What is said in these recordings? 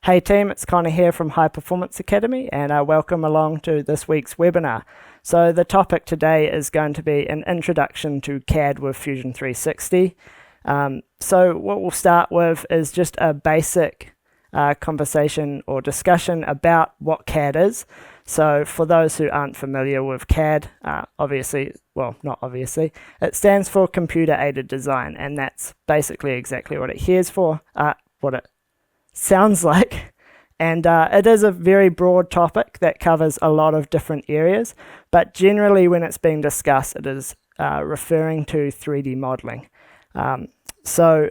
Hey team, it's Connor here from High Performance Academy, and welcome along to this week's webinar. So the topic today is going to be an introduction to CAD with Fusion 360. So what we'll start with is just a basic conversation or discussion about what CAD is. So for those who aren't familiar with CAD, it stands for Computer Aided Design, and that's basically exactly what it hears for, what it sounds like. And it is a very broad topic that covers a lot of different areas, but generally when it's being discussed, it is referring to 3D modeling. So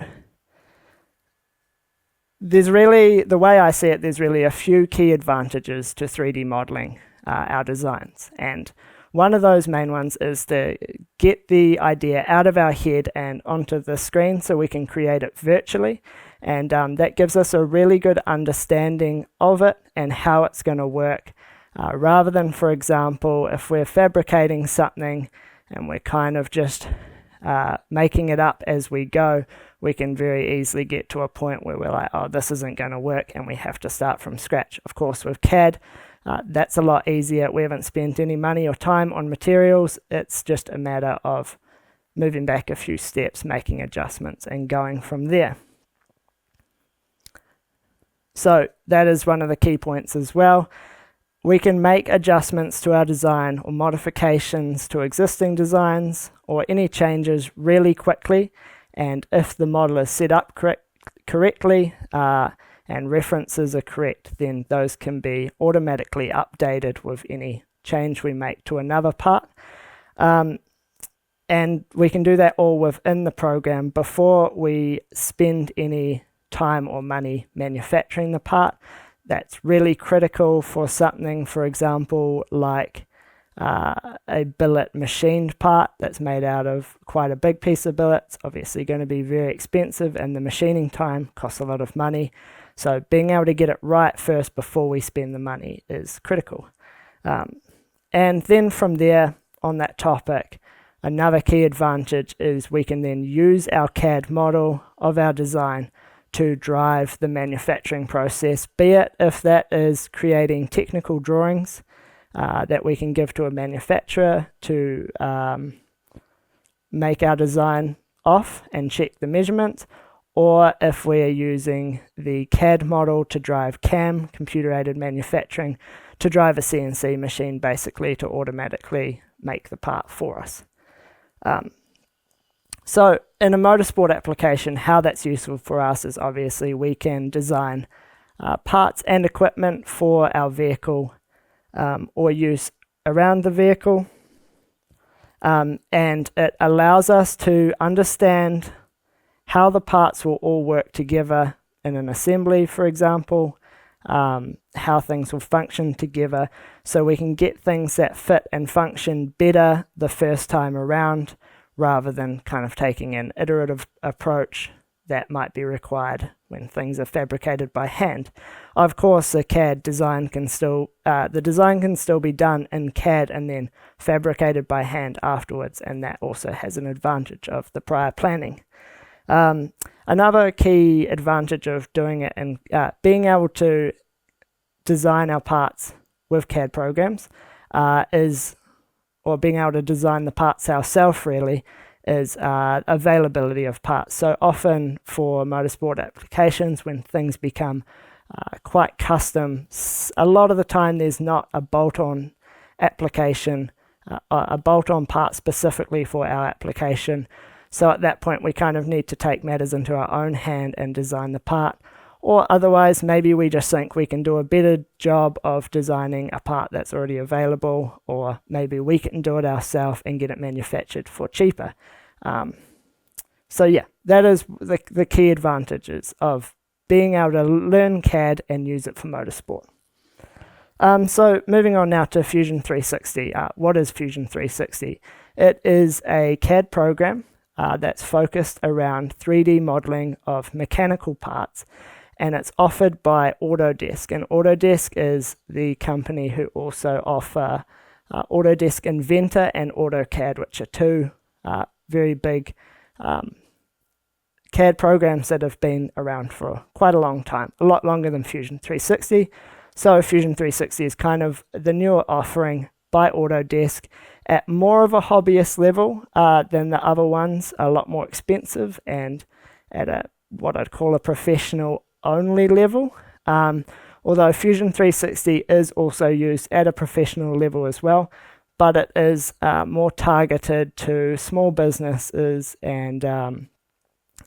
there's really, the way I see it, there's really a few key advantages to 3D modeling our designs. And one of those main ones is to get the idea out of our head and onto the screen so we can create it virtually. And that gives us a really good understanding of it and how it's going to work. Rather than, for example, if we're fabricating something and we're kind of just making it up as we go, we can very easily get to a point where we're like, oh, this isn't going to work, and we have to start from scratch. Of course, with CAD, that's a lot easier. We haven't spent any money or time on materials. It's just a matter of moving back a few steps, making adjustments, and going from there. So that is one of the key points as well. We can make adjustments to our design or modifications to existing designs or any changes really quickly. And if the model is set up correctly and references are correct, then those can be automatically updated with any change we make to another part. And we can do that all within the program before we spend any time or money manufacturing the part. That's really critical for something, for example, like a billet machined part that's made out of quite a big piece of billet. It's obviously going to be very expensive, and the machining time costs a lot of money. So being able to get it right first before we spend the money is critical. And then from there, on that topic, another key advantage is we can then use our CAD model of our design to drive the manufacturing process, be it if that is creating technical drawings that we can give to a manufacturer to make our design off and check the measurements, or if we're using the CAD model to drive CAM, computer-aided manufacturing, to drive a CNC machine basically to automatically make the part for us. So in a motorsport application, how that's useful for us is obviously we can design parts and equipment for our vehicle or use around the vehicle. And it allows us to understand how the parts will all work together in an assembly, for example, how things will function together, so we can get things that fit and function better the first time around, rather than kind of taking an iterative approach that might be required when things are fabricated by hand. Of course, the CAD design can still, the design can still be done in CAD and then fabricated by hand afterwards, and that also has an advantage of the prior planning. Another key advantage of doing it and being able to design our parts with CAD programs or being able to design the parts ourselves really, is availability of parts. So often for motorsport applications, when things become quite custom, a lot of the time there's not a bolt-on application, a bolt-on part specifically for our application. So at that point we kind of need to take matters into our own hand and design the part. Or otherwise, maybe we just think we can do a better job of designing a part that's already available, or maybe we can do it ourselves and get it manufactured for cheaper. So yeah, that is the key advantages of being able to learn CAD and use it for motorsport. So moving on now to Fusion 360. What is Fusion 360? It is a CAD program that's focused around 3D modeling of mechanical parts, and it's offered by Autodesk. And Autodesk is the company who also offer Autodesk Inventor and AutoCAD, which are two very big CAD programs that have been around for quite a long time, a lot longer than Fusion 360. So Fusion 360 is kind of the newer offering by Autodesk at more of a hobbyist level than the other ones, a lot more expensive and at what I'd call a professional only level. Although Fusion 360 is also used at a professional level as well, but it is more targeted to small businesses and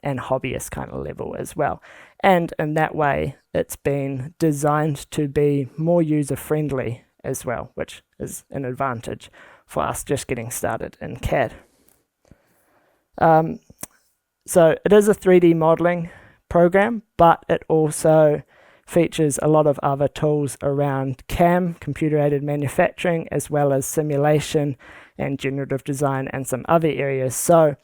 hobbyist kind of level as well. And in that way, it's been designed to be more user-friendly as well, which is an advantage for us just getting started in CAD. So it is a 3D modeling program, but it also features a lot of other tools around CAM, computer-aided manufacturing, as well as simulation and generative design and some other areas. So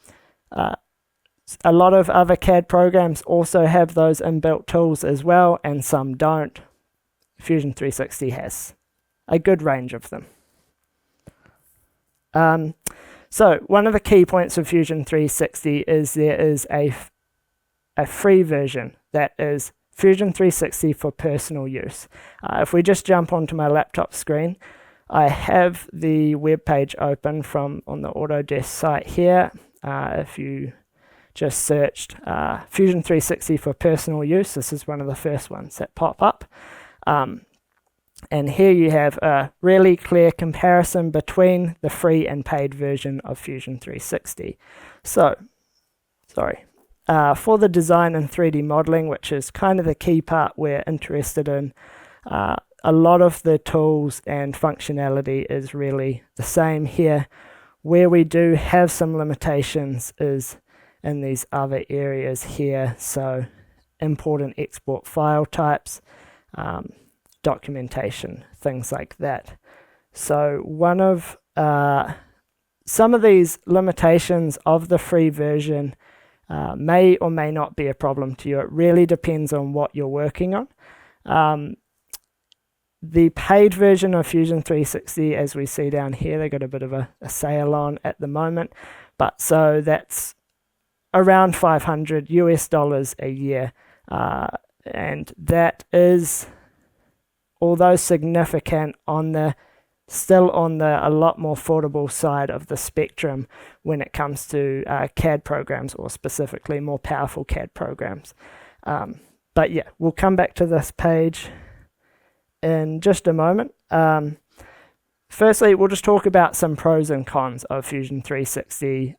a lot of other CAD programs also have those inbuilt tools as well, and some don't. Fusion 360 has a good range of them. So one of the key points of Fusion 360 is there is a free version that is Fusion 360 for personal use. If we just jump onto my laptop screen, I have the web page open from on the Autodesk site here. If you just searched Fusion 360 for personal use, this is one of the first ones that pop up. And here you have a really clear comparison between the free and paid version of Fusion 360. So, for the design and 3D modeling, which is kind of the key part we're interested in, a lot of the tools and functionality is really the same here. Where we do have some limitations is in these other areas here. So import and export file types, documentation, things like that. So one of some of these limitations of the free version may or may not be a problem to you. It really depends on what you're working on. The paid version of Fusion 360, as we see down here, they got a bit of a sale on at the moment, but so that's around $500 a year, and that is, although significant, still on the a lot more affordable side of the spectrum when it comes to CAD programs, or specifically more powerful CAD programs. But yeah, we'll come back to this page in just a moment. Firstly, we'll just talk about some pros and cons of Fusion 360.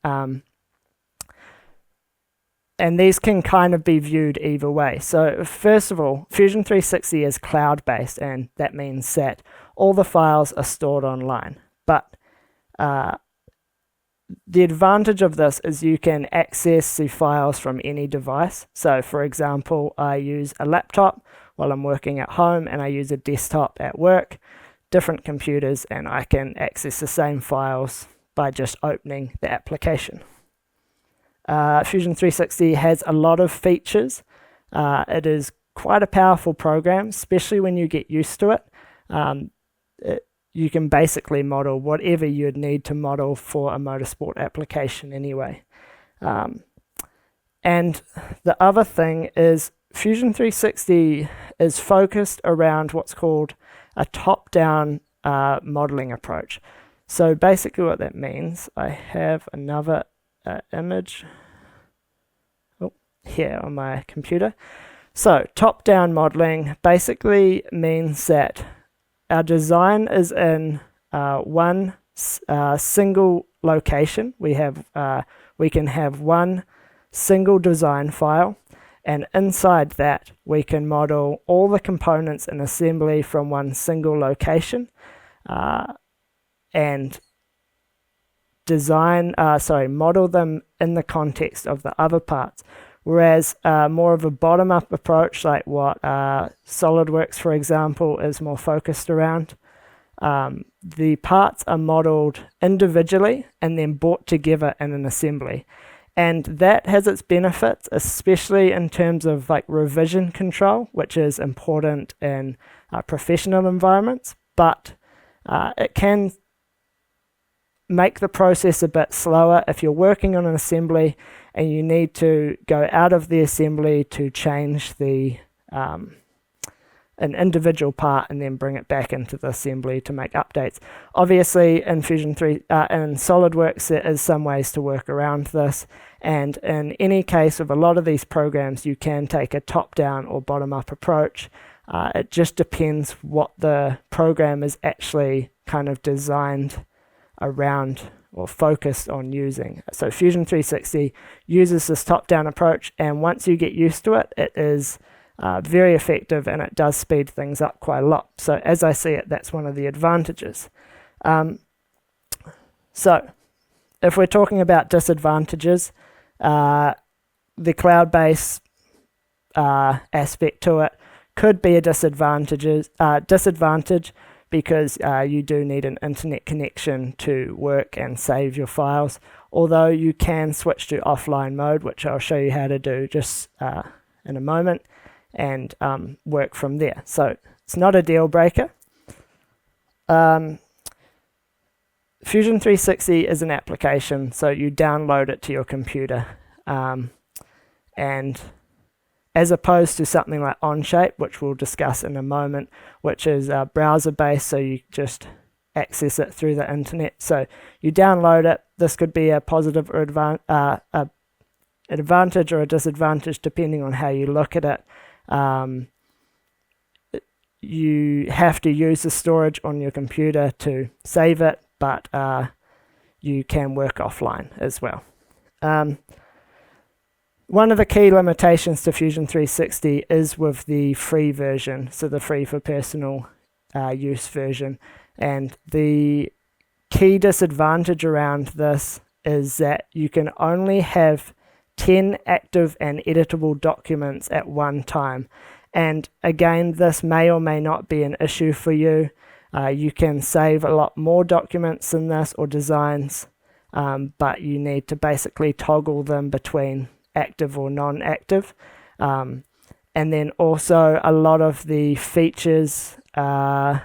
And these can kind of be viewed either way. So first of all, Fusion 360 is cloud-based, and that means that all the files are stored online. But the advantage of this is you can access the files from any device. So for example, I use a laptop while I'm working at home, and I use a desktop at work, different computers, and I can access the same files by just opening the application. Fusion 360 has a lot of features. It is quite a powerful program, especially when you get used to it. You can basically model whatever you'd need to model for a motorsport application anyway. And the other thing is Fusion 360 is focused around what's called a top-down modeling approach. So basically what that means, I have another image here on my computer. So top-down modeling basically means that our design is in one single location. We can have one single design file, and inside that we can model all the components in assembly from one single location, and model them in the context of the other parts. Whereas more of a bottom-up approach, like what SolidWorks, for example, is more focused around, the parts are modeled individually and then brought together in an assembly. And that has its benefits, especially in terms of like revision control, which is important in professional environments, but it can make the process a bit slower if you're working on an assembly and you need to go out of the assembly to change the an individual part and then bring it back into the assembly to make updates. Obviously in in SolidWorks there is some ways to work around this, and in any case of a lot of these programs you can take a top-down or bottom-up approach. It just depends what the program is actually kind of designed around or focused on using. So Fusion 360 uses this top-down approach, and once you get used to it, it is very effective, and it does speed things up quite a lot. So as I see it, that's one of the advantages. So if we're talking about disadvantages, the cloud-based aspect to it could be a disadvantage because you do need an internet connection to work and save your files, although you can switch to offline mode, which I'll show you how to do just in a moment, and work from there. So it's not a deal breaker. Fusion 360 is an application, so you download it to your computer, and as opposed to something like Onshape, which we'll discuss in a moment, which is browser-based, so you just access it through the internet. So you download it. This could be a positive or advantage or a disadvantage depending on how you look at it. You have to use the storage on your computer to save it, but you can work offline as well. One of the key limitations to Fusion 360 is with the free version, so the free for personal use version. And the key disadvantage around this is that you can only have 10 active and editable documents at one time. And again, this may or may not be an issue for you. You can save a lot more documents than this or designs, but you need to basically toggle them between active or non-active. And then also a lot of the features, the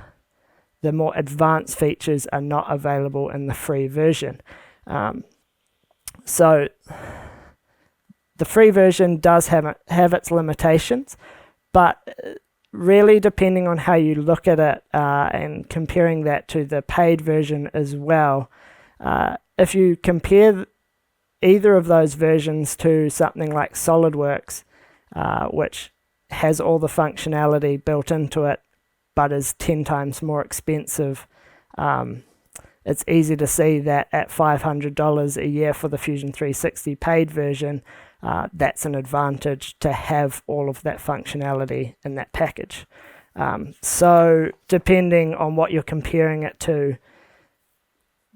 more advanced features, are not available in the free version. So the free version does have its limitations, but really depending on how you look at it and comparing that to the paid version as well, if you compare either of those versions to something like SolidWorks, which has all the functionality built into it but is 10 times more expensive, it's easy to see that at $500 a year for the Fusion 360 paid version, that's an advantage to have all of that functionality in that package. So depending on what you're comparing it to,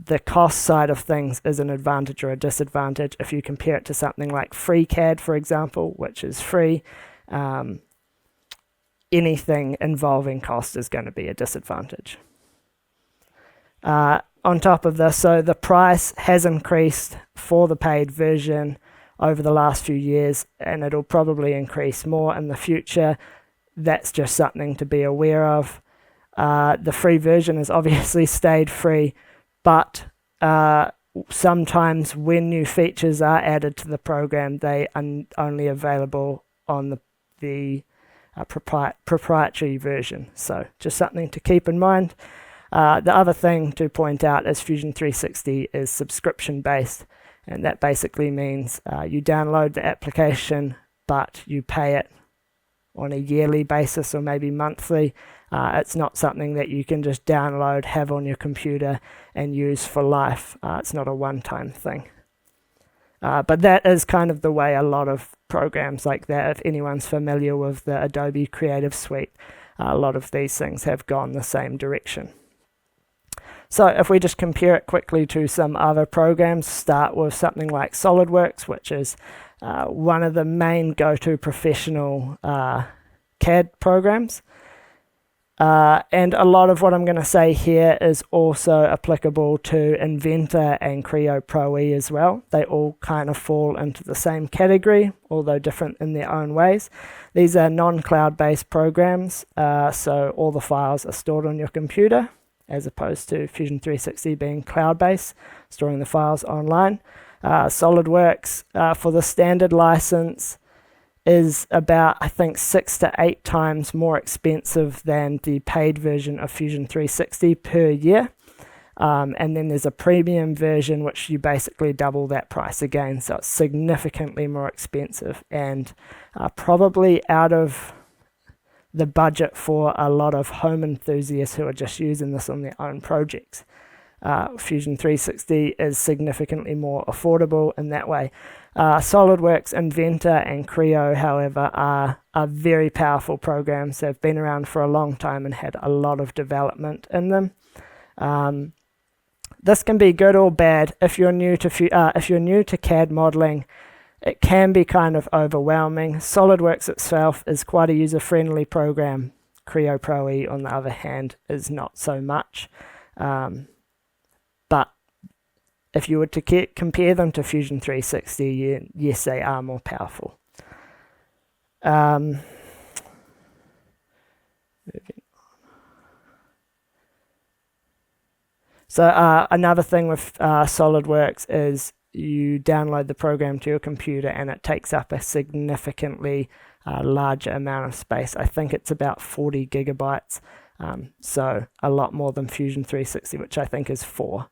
the cost side of things is an advantage or a disadvantage. If you compare it to something like FreeCAD, for example, which is free, anything involving cost is going to be a disadvantage. On top of this, so the price has increased for the paid version over the last few years, and it'll probably increase more in the future. That's just something to be aware of. The free version has obviously stayed free, but sometimes when new features are added to the program, they are only available on the proprietary version. So just something to keep in mind. The other thing to point out is Fusion 360 is subscription based, and that basically means you download the application but you pay it on a yearly basis or maybe monthly. It's not something that you can just download, have on your computer and use for life. It's not a one-time thing. But that is kind of the way a lot of programs like that, if anyone's familiar with the Adobe Creative Suite, a lot of these things have gone the same direction. So if we just compare it quickly to some other programs, start with something like SolidWorks, which is one of the main go-to professional CAD programs. And a lot of what I'm going to say here is also applicable to Inventor and Creo Pro E as well. They all kind of fall into the same category, although different in their own ways. These are non-cloud based programs, so all the files are stored on your computer. as opposed to Fusion 360 being cloud-based, storing the files online. SolidWorks for the standard license is about, I think, 6 to 8 times more expensive than the paid version of Fusion 360 per year. And then there's a premium version, which you basically double that price again, so it's significantly more expensive and probably out of the budget for a lot of home enthusiasts who are just using this on their own projects. Fusion 360 is significantly more affordable in that way. SolidWorks, Inventor, and Creo, however, are very powerful programs. They've been around for a long time and had a lot of development in them. This can be good or bad. If you're new to CAD modeling, it can be kind of overwhelming. SolidWorks itself is quite a user-friendly program. Creo Pro E, on the other hand, is not so much. But if you were to compare them to Fusion 360, yes, they are more powerful. Moving on. So another thing with SolidWorks is you download the program to your computer and it takes up a significantly larger amount of space. I think it's about 40 gigabytes, so a lot more than Fusion 360, which I think is 4.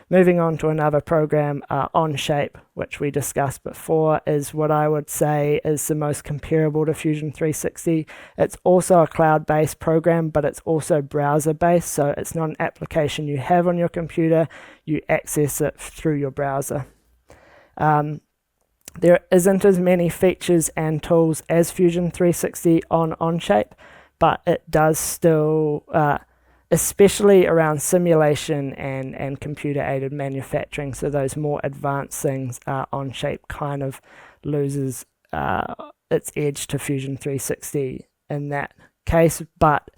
Moving on to another program, Onshape, which we discussed before, is what I would say is the most comparable to Fusion 360. It's also a cloud-based program, but it's also browser-based, so it's not an application you have on your computer, you access it through your browser. There isn't as many features and tools as Fusion 360 on Onshape, but it does still, especially around simulation and computer-aided manufacturing, so those more advanced things, Onshape kind of loses its edge to Fusion 360 in that case, but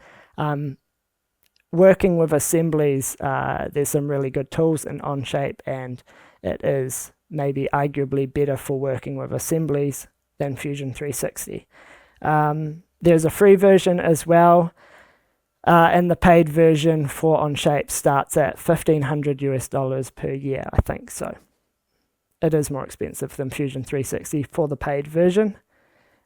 working with assemblies, there's some really good tools in Onshape, and it is maybe arguably better for working with assemblies than Fusion 360. There's a free version as well, and the paid version for Onshape starts at $1,500 per year, I think. So it is more expensive than Fusion 360 for the paid version.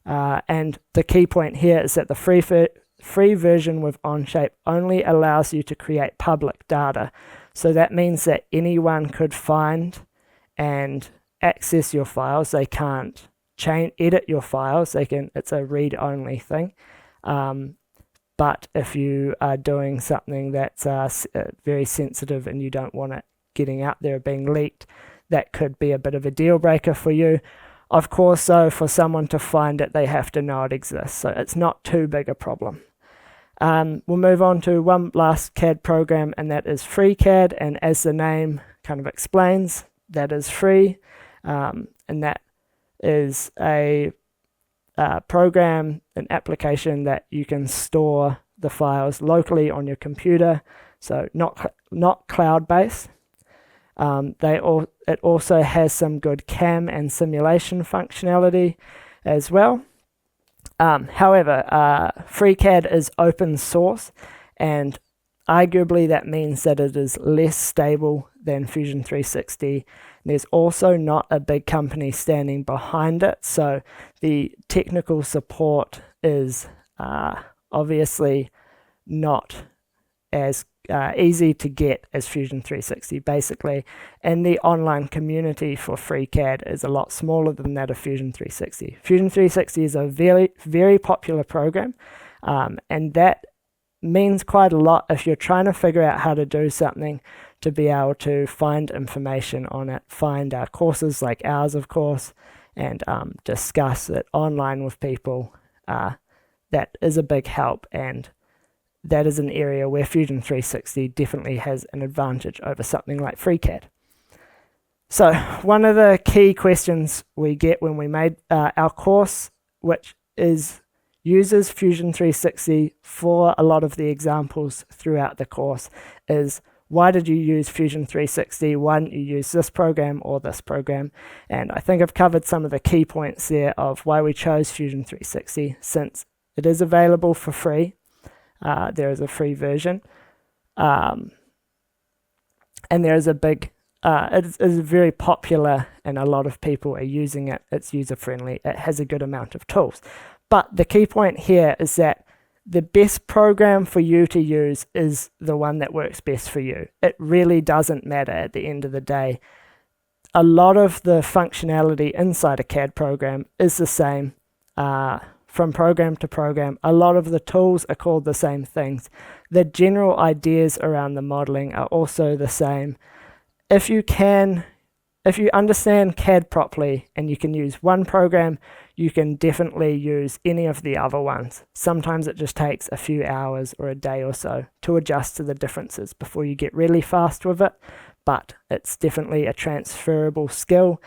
And the key point here is that the free version with Onshape only allows you to create public data. So that means that anyone could find and access your files. They can't edit your files. It's a read-only thing. But if you are doing something that's very sensitive and you don't want it getting out there being leaked, that could be a bit of a deal breaker for you. Of course, though, for someone to find it, they have to know it exists. So it's not too big a problem. We'll move on to one last CAD program, and that is FreeCAD. And as the name kind of explains, that is free. And that is a program, an application that you can store the files locally on your computer, so not cloud-based. It also has some good CAM and simulation functionality as well. However, FreeCAD is open source, and arguably that means that it is less stable than Fusion 360. There's also not a big company standing behind it, so the technical support is obviously not as easy to get as Fusion 360 basically, and the online community for FreeCAD is a lot smaller than that of Fusion 360. Fusion 360 is a very, very popular program, and that means quite a lot if you're trying to figure out how to do something, to be able to find information on it, find courses like ours, of course, and discuss it online with people. That is a big help, and that is an area where Fusion 360 definitely has an advantage over something like FreeCAD. So one of the key questions we get when we made our course, which is uses Fusion 360 for a lot of the examples throughout the course, is why did you use Fusion 360? Why didn't you use this program or this program? And I think I've covered some of the key points there of why we chose Fusion 360, since it is available for free. There is a free version. And there is a big, it is very popular and a lot of people are using it. It's user-friendly. It has a good amount of tools. But the key point here is that the best program for you to use is the one that works best for you. It really doesn't matter at the end of the day. A lot of the functionality inside a CAD program is the same from program to program. A lot of the tools are called the same things. The general ideas around the modeling are also the same. If you understand CAD properly and you can use one program, you can definitely use any of the other ones. Sometimes it just takes a few hours or a day or so to adjust to the differences before you get really fast with it, but it's definitely a transferable skill.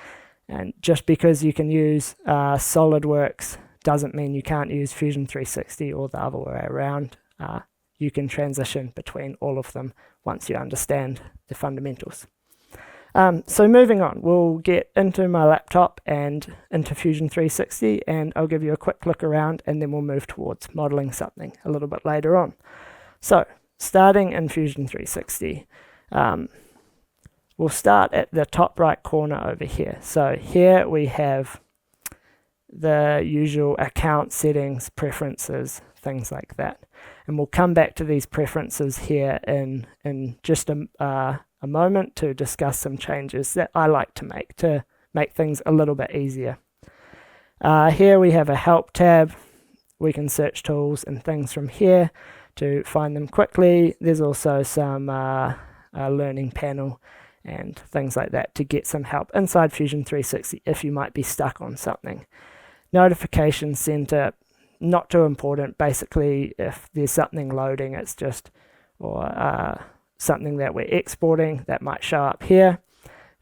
And just because you can use SolidWorks doesn't mean you can't use Fusion 360 or the other way around. You can transition between all of them once you understand the fundamentals. So moving on, we'll get into my laptop and into Fusion 360, and I'll give you a quick look around, and then we'll move towards modeling something a little bit later on. So starting in Fusion 360, we'll start at the top right corner over here. So here we have the usual account settings, preferences, things like that. And we'll come back to these preferences here in just a moment to discuss some changes that I like to make things a little bit easier. Here we have a help tab. We can search tools and things from here to find them quickly. There's also some learning panel and things like that to get some help inside Fusion 360 if you might be stuck on something. Notification center, not too important. Basically, if there's something loading, it's just something that we're exporting that might show up here.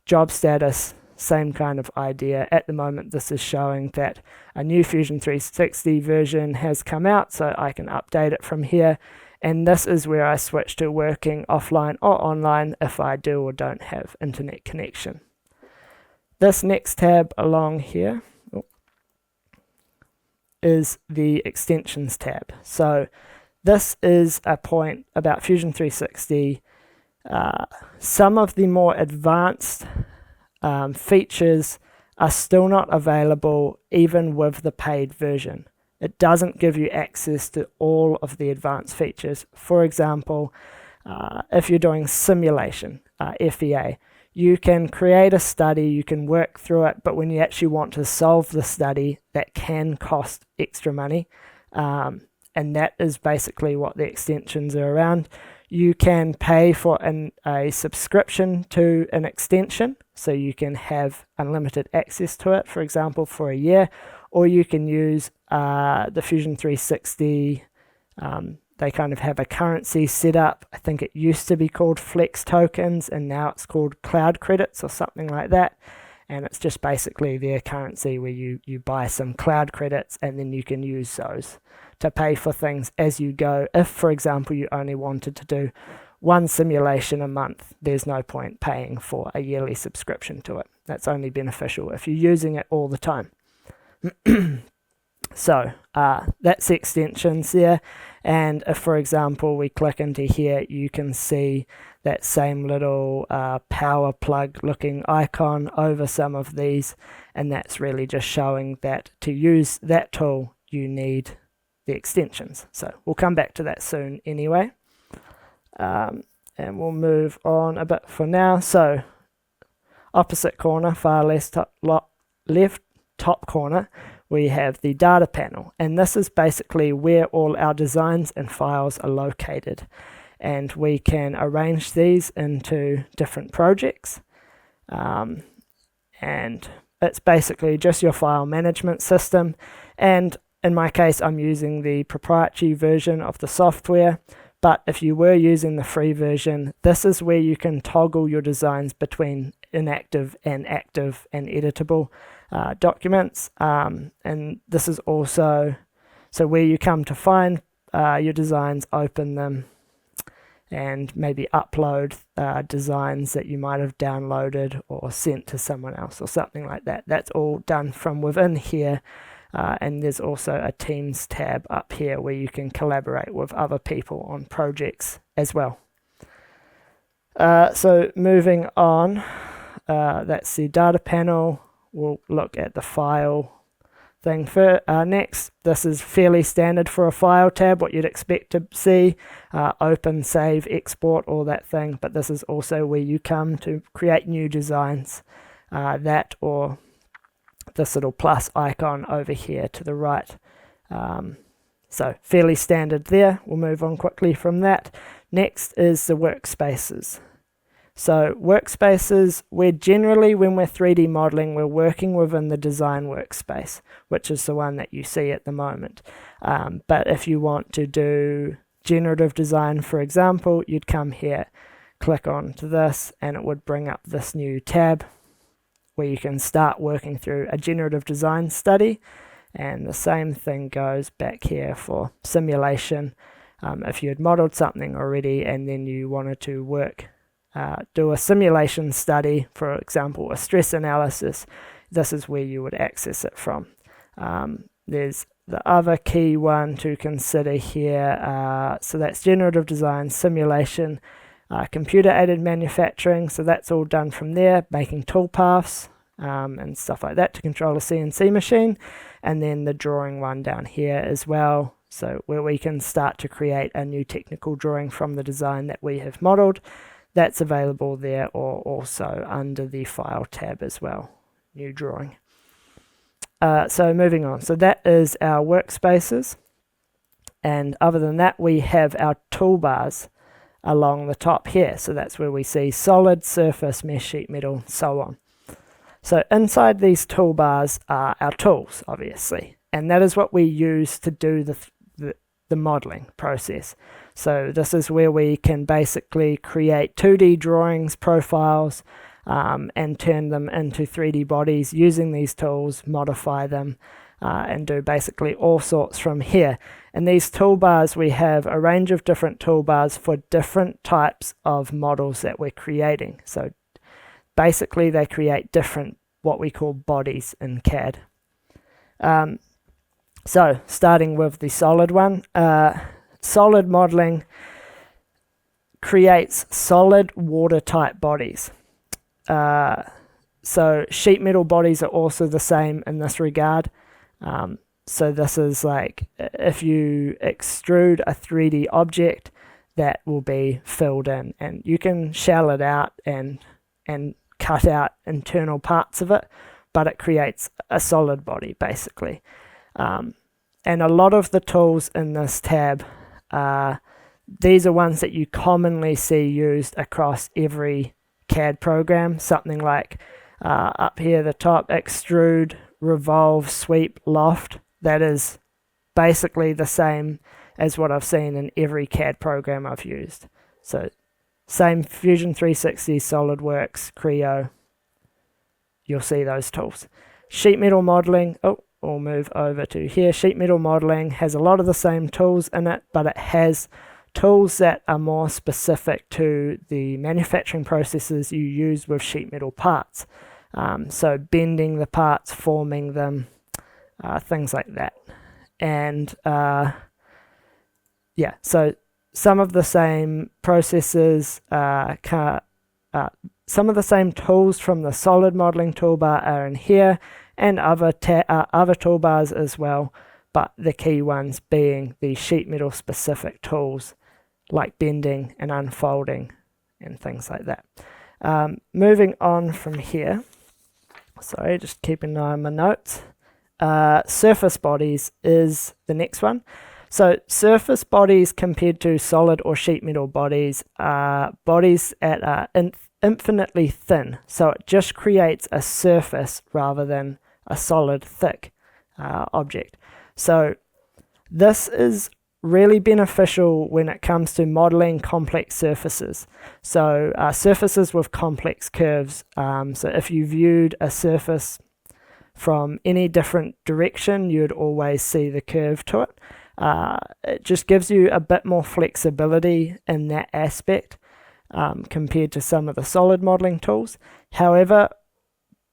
Job status, same kind of idea. At the moment, this is showing that a new Fusion 360 version has come out, so I can update it from here. And this is where I switch to working offline or online if I do or don't have internet connection. This next tab along here is the extensions tab. So this is a point about Fusion 360. Some of the more advanced features are still not available even with the paid version. It doesn't give you access to all of the advanced features. For example, if you're doing simulation, FEA, you can create a study, you can work through it, but when you actually want to solve the study, that can cost extra money. And that is basically what the extensions are around. You can pay for a subscription to an extension, so you can have unlimited access to it, for example, for a year, or you can use the Fusion 360. They kind of have a currency set up. I think it used to be called Flex tokens, and now it's called Cloud credits or something like that. And it's just basically their currency where you buy some cloud credits and then you can use those to pay for things as you go. If, for example, you only wanted to do one simulation a month, there's no point paying for a yearly subscription to it. That's only beneficial if you're using it all the time. So that's the extensions there. And if, for example, we click into here, you can see that same little power plug looking icon over some of these. And that's really just showing that to use that tool, you need the extensions. So we'll come back to that soon anyway. And we'll move on a bit for now. So opposite corner, far left top corner, we have the data panel, and this is basically where all our designs and files are located, and we can arrange these into different projects, and it's basically just your file management system. And in my case, I'm using the proprietary version of the software, but if you were using the free version, this is where you can toggle your designs between inactive and active and editable documents, and this is also where you come to find your designs, open them, and maybe upload designs that you might have downloaded or sent to someone else or something like that. That's all done from within here, and there's also a Teams tab up here where you can collaborate with other people on projects as well. So moving on, that's the data panel. We'll look at the file thing for next. This is fairly standard for a file tab, what you'd expect to see, open, save, export, all that thing, but this is also where you come to create new designs, that or this little plus icon over here to the right. So fairly standard there. We'll move on quickly from that. Next is the workspaces. So workspaces, we're generally, when we're 3D modeling, we're working within the design workspace, which is the one that you see at the moment. But if you want to do generative design, for example, you'd come here, click on to this, and it would bring up this new tab where you can start working through a generative design study. And the same thing goes back here for simulation. If you had modeled something already and then you wanted to do a simulation study, for example, a stress analysis, this is where you would access it from. There's the other key one to consider here. So that's generative design, simulation, computer-aided manufacturing. So that's all done from there, making toolpaths and stuff like that to control a CNC machine. And then the drawing one down here as well. So where we can start to create a new technical drawing from the design that we have modeled. That's available there, or also under the File tab as well, New Drawing. So moving on, so that is our workspaces, and other than that we have our toolbars along the top here, so that's where we see solid, surface, mesh, sheet metal, so on. So inside these toolbars are our tools, obviously, and that is what we use to do the modeling process. So this is where we can basically create 2D drawings, profiles, and turn them into 3D bodies using these tools, modify them, and do basically all sorts from here. And these toolbars, we have a range of different toolbars for different types of models that we're creating. So basically they create different, what we call bodies in CAD. So starting with the solid one, solid modeling creates solid water-type bodies. So sheet metal bodies are also the same in this regard. So this is like if you extrude a 3D object, that will be filled in, and you can shell it out and cut out internal parts of it, but it creates a solid body basically. And a lot of the tools in this tab, these are ones that you commonly see used across every CAD program, something like up here at the top, extrude, revolve, sweep, loft. That is basically the same as what I've seen in every CAD program I've used. So same Fusion 360, SolidWorks, Creo, you'll see those tools. Sheet metal modeling, we'll move over to here. Sheet metal modeling has a lot of the same tools in it, but it has tools that are more specific to the manufacturing processes you use with sheet metal parts. So bending the parts, forming them, things like that. And yeah, so some of the same processes, some of the same tools from the solid modeling toolbar are in here, and other toolbars as well, but the key ones being the sheet metal specific tools like bending and unfolding and things like that. Moving on from here, sorry, just keep an eye on my notes. Surface bodies is the next one. So surface bodies compared to solid or sheet metal bodies are bodies that are infinitely thin, so it just creates a surface rather than a solid thick object. So this is really beneficial when it comes to modeling complex surfaces. So surfaces with complex curves. So if you viewed a surface from any different direction, you'd always see the curve to it. It just gives you a bit more flexibility in that aspect compared to some of the solid modeling tools. However,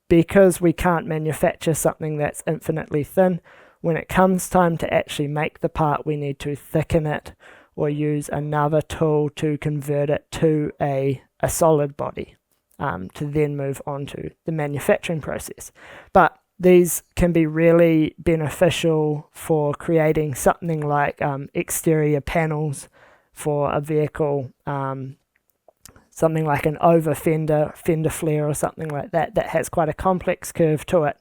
because we can't manufacture something that's infinitely thin, when it comes time to actually make the part, we need to thicken it or use another tool to convert it to a a solid body to then move on to the manufacturing process. But these can be really beneficial for creating something like exterior panels for a vehicle, something like an over fender flare or something like that has quite a complex curve to it,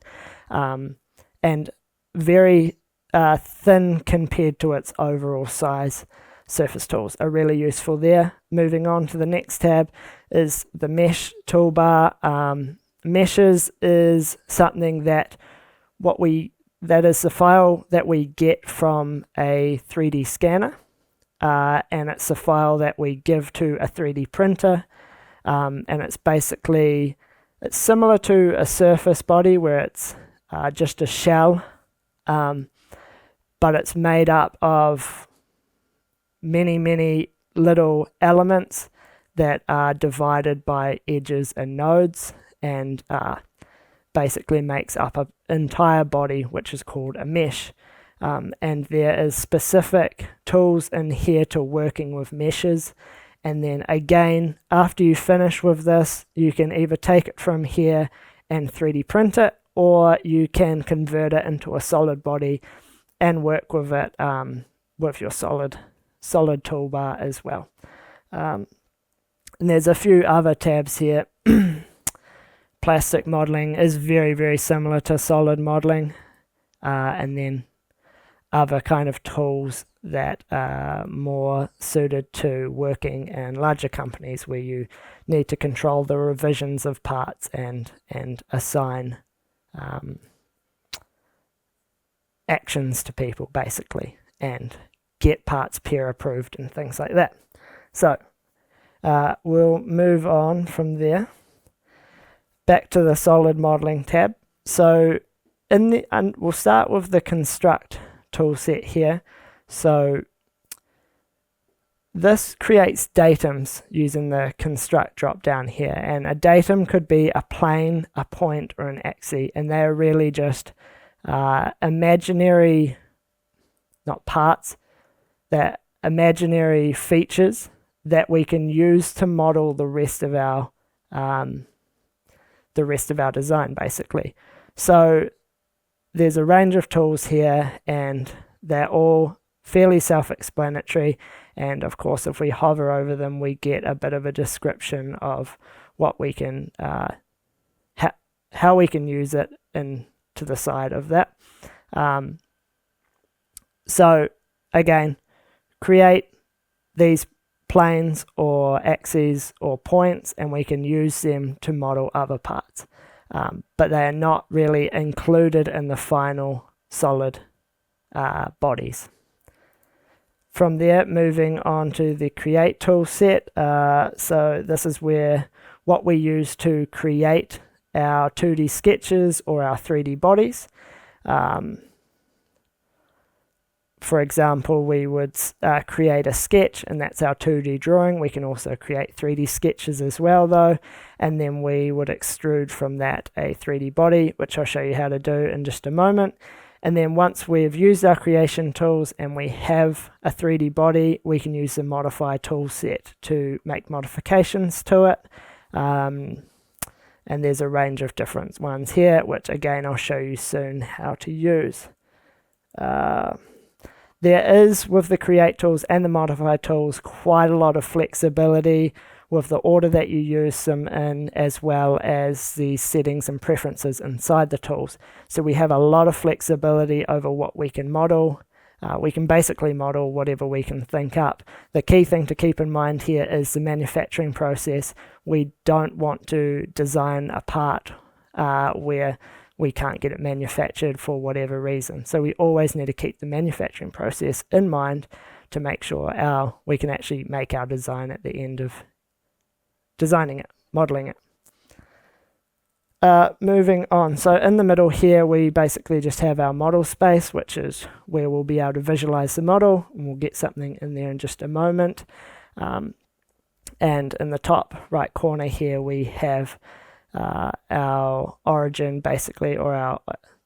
and very thin compared to its overall size. Surface tools are really useful there. Moving on to the next tab is the mesh toolbar. Meshes is something that is the file that we get from a 3D scanner, and it's a file that we give to a 3D printer, and it's similar to a surface body where it's just a shell, but it's made up of many little elements that are divided by edges and nodes, and basically makes up an entire body, which is called a mesh. And there is specific tools in here to working with meshes. And then again, after you finish with this, you can either take it from here and 3D print it, or you can convert it into a solid body and work with it with your solid toolbar as well. And there's a few other tabs here. Plastic modeling is very similar to solid modeling, and then other kind of tools that are more suited to working in larger companies where you need to control the revisions of parts and assign actions to people, basically, and get parts peer approved and things like that. So we'll move on from there back to the solid modeling tab. So we'll start with the construct tool set here. So this creates datums using the construct drop down here, and a datum could be a plane, a point, or an axis, and they're really just imaginary, not parts, they're imaginary features that we can use to model the rest of our design, basically. So there's a range of tools here, and they're all fairly self-explanatory, and of course if we hover over them we get a bit of a description of what we can how we can use it in to the side of that. So again, create these planes or axes or points, and we can use them to model other parts, but they are not really included in the final solid bodies. From there, moving on to the create tool set. So this is what we use to create our 2D sketches or our 3D bodies. For example, we would create a sketch, and that's our 2D drawing. We can also create 3D sketches as well, though, and then we would extrude from that a 3D body, which I'll show you how to do in just a moment. And then once we've used our creation tools and we have a 3D body, we can use the modify tool set to make modifications to it. And there's a range of different ones here, which again I'll show you soon how to use. There is, with the create tools and the modify tools, quite a lot of flexibility with the order that you use them in, as well as the settings and preferences inside the tools. So we have a lot of flexibility over what we can model. We can basically model whatever we can think up. The key thing to keep in mind here is the manufacturing process. We don't want to design a part where we can't get it manufactured for whatever reason. So we always need to keep the manufacturing process in mind to make sure we can actually make our design at the end of designing it, modeling it. Moving on, so in the middle here we basically just have our model space, which is where we'll be able to visualize the model, and we'll get something in there in just a moment. And in the top right corner here we have our origin, basically, or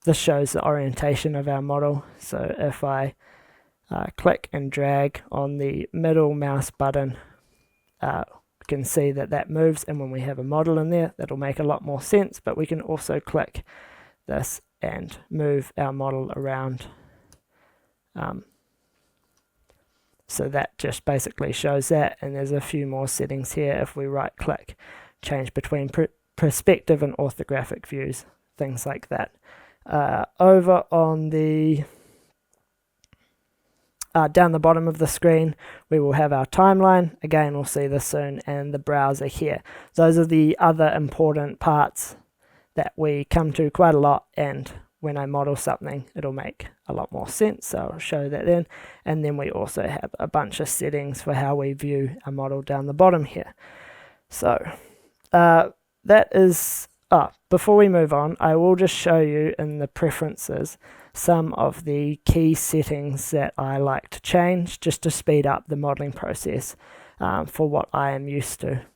this shows the orientation of our model. So if I click and drag on the middle mouse button, can see that that moves, and when we have a model in there, that'll make a lot more sense. But we can also click this and move our model around. So that just basically shows that, and there's a few more settings here. If we right click, change between perspective and orthographic views, things like that. Over on the down the bottom of the screen, we will have our timeline. Again, we'll see this soon, and the browser here. Those are the other important parts that we come to quite a lot, and when I model something, it'll make a lot more sense, so I'll show that then. And then we also have a bunch of settings for how we view a model down the bottom here. So that is, before we move on, I will just show you in the preferences some of the key settings that I like to change just to speed up the modeling process for what I am used to.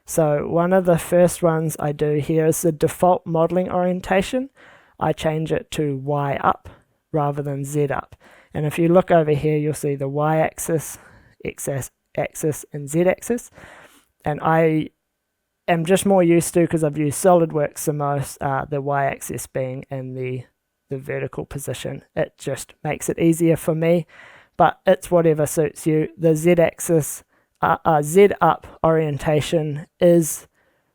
So one of the first ones I do here is the default modeling orientation. I change it to Y up rather than Z up. And if you look over here, you'll see the Y axis, X axis, and Z axis. And I am just more used to, because I've used SolidWorks the most, the Y axis being in the vertical position. It just makes it easier for me, but it's whatever suits you. The Z axis, Z up orientation is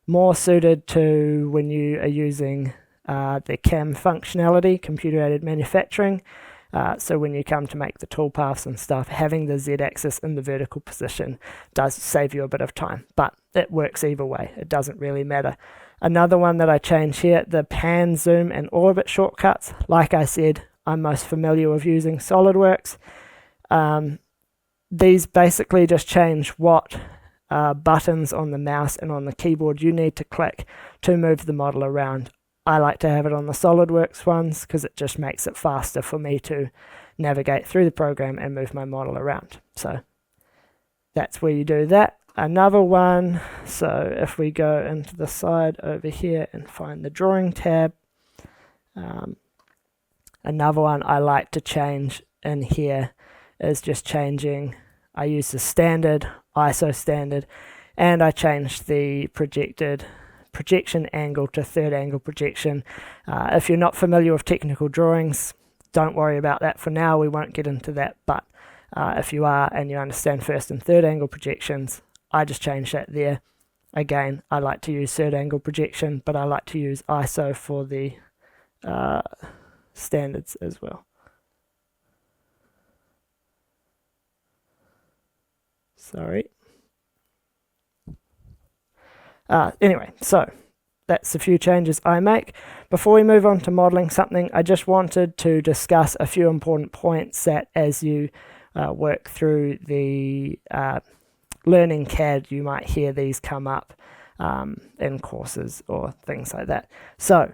more suited to when you are using the CAM functionality, computer-aided manufacturing. So when you come to make the toolpaths and stuff, having the Z-axis in the vertical position does save you a bit of time, but it works either way. It doesn't really matter. Another one that I change here, the pan, zoom, and orbit shortcuts. Like I said, I'm most familiar with using SolidWorks. These basically just change what buttons on the mouse and on the keyboard you need to click to move the model around. I like to have it on the SolidWorks ones because it just makes it faster for me to navigate through the program and move my model around. So that's where you do that. Another one, so if we go into the side over here and find the drawing tab, another one I like to change in here is just changing, I use the standard, ISO standard, and I change the projection angle to third angle projection. If you're not familiar with technical drawings, don't worry about that for now. We won't get into that, but if you are and you understand first and third angle projections, I just change that there. Again, I like to use third angle projection, but I like to use ISO for the standards as well. Sorry. Anyway, so that's a few changes I make. Before we move on to modeling something, I just wanted to discuss a few important points that as you work through the learning CAD, you might hear these come up in courses or things like that. So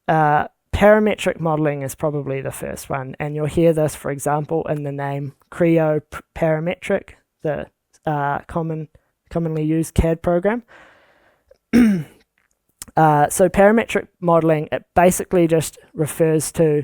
parametric modeling is probably the first one, and you'll hear this, for example, in the name Creo Parametric, the commonly used CAD program. So parametric modeling, it basically just refers to